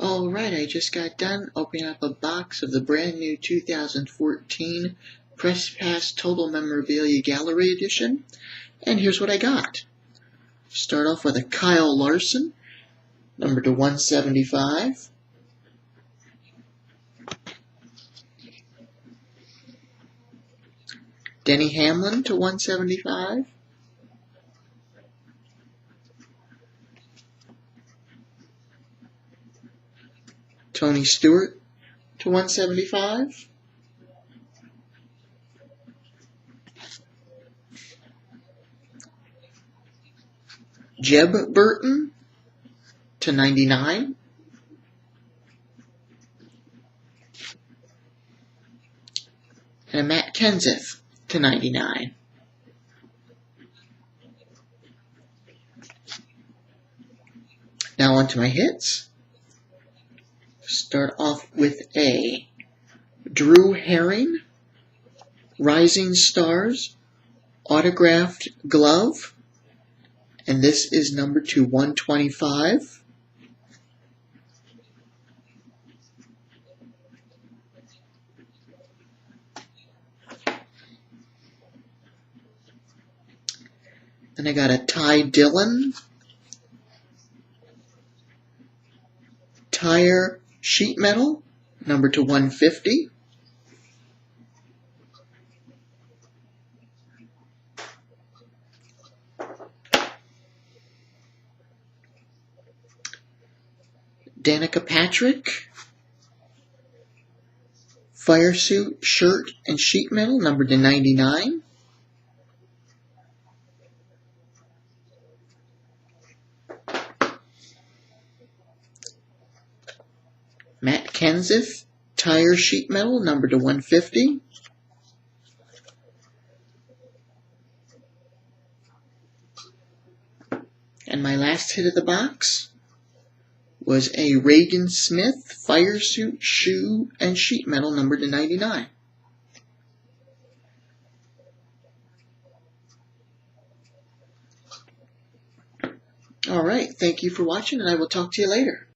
Alright, I just got done opening up a box of the brand new 2014 Press Pass Total Memorabilia Gallery Edition, and here's what I got. Start off with a Kyle Larson, number to 175. Denny Hamlin to 175. Tony Stewart to 175. Jeb Burton to 99. And a Matt Kenseth to 99. Now on to my hits. Start off with a Drew Herring, Rising Stars, autographed glove, and this is number to 125. Then I got a Ty Dillon tire sheet metal, number to 150. Danica Patrick, fire suit, shirt, and sheet metal, number to 99. Matt Kenseth, tire sheet metal, number to 150. And my last hit of the box was a Reagan Smith, fire suit, shoe, and sheet metal, number to 99. Alright, thank you for watching, and I will talk to you later.